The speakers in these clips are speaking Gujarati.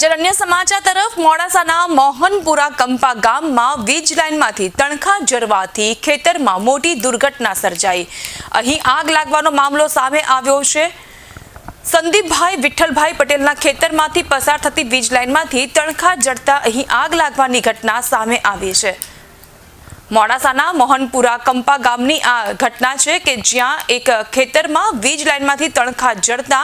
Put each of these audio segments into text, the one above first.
જ્યારે અન્ય સમાચાર તરફ મોડાસાના મોહનપુરા કંપા ગામમાં વીજ લાઇનમાંથી તણખા જરવાથી ખેતરમાં મોટી દુર્ઘટના સર્જાઈ। અહીં આગ લાગવાનો મામલો સામે આવ્યો છે। સંદીપભાઈ વિઠ્ઠલભાઈ પટેલના ખેતરમાંથી પસાર થતી વીજ લાઇનમાંથી તણખા જડતા અહીં આગ લાગવાની ઘટના સામે આવી છે। મોડાસાના મોહનપુરા કંપા ગામની આ ઘટના છે કે જ્યાં એક ખેતરમાં વીજ લાઇનમાંથી તણખા જડતા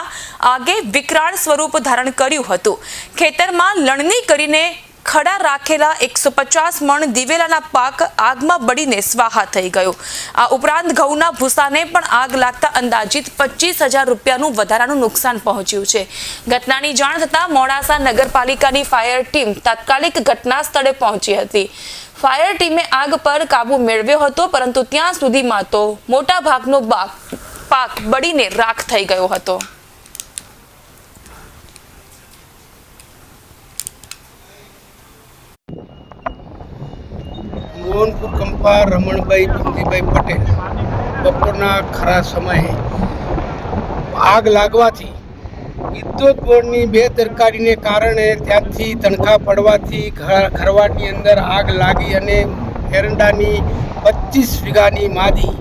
આગે વિકરાળ સ્વરૂપ ધારણ કર્યું હતું। ખેતરમાં લણણી કરીને ખડા રાખેલા 150 મણ દિવેલાના પાક આગમાં બળીને સ્વાહા થઈ ગયો। આ ઉપરાંત ઘઉંના ભૂસાને પણ આગ લાગતા અંદાજિત 25,000 રૂપિયાનું વધારાનું નુકસાન પહોંચ્યું છે। ઘટનાની જાણ થતાં મોડાસા નગરપાલિકાની ફાયર ટીમ તાત્કાલિક ઘટના સ્થળે પહોંચી હતી। ફાયર ટીમે આગ પર કાબુ મેળવ્યો હતો, પરંતુ ત્યાં સુધીમાં તો મોટા ભાગનો પાક બળીને રાખ થઈ ગયો હતો। મોહનપુર કંપા રમણભાઈ બંદીભાઈ પટેલ બપોરના ખરા સમયે આગ લાગવાથી વિદ્યુત બોર્ડની બેદરકારીને કારણે ત્યાંથી તણખા પડવાથી ખરવાડની અંદર આગ લાગી અને એરંડાની 25 વીઘાની માદી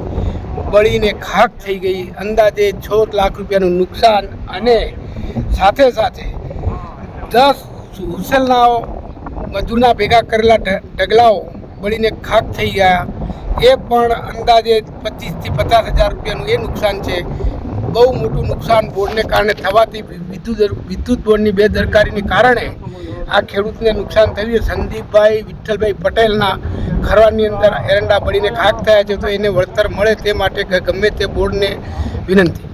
બળીને ખાખ થઈ ગઈ। અંદાજે 6 લાખ રૂપિયાનું નુકસાન અને સાથે સાથે 10 હુસલના મજૂરના ભેગા કરેલા ઢગલાઓ બળીને ખાખ થઈ ગયા। એ પણ અંદાજે 25,000 થી 50,000 રૂપિયાનું એ નુકસાન છે। બહુ મોટું નુકસાન બોર્ડને કારણે થવાથી વિદ્યુત બોર્ડની બેદરકારીને કારણે આ ખેડૂતને નુકસાન થયું। સંદીપભાઈ વિઠ્ઠલભાઈ પટેલના ખરવાની અંદર એરંડા બળીને ખાખ થયા છે, તો એને વળતર મળે તે માટે ગમે તે બોર્ડને વિનંતી।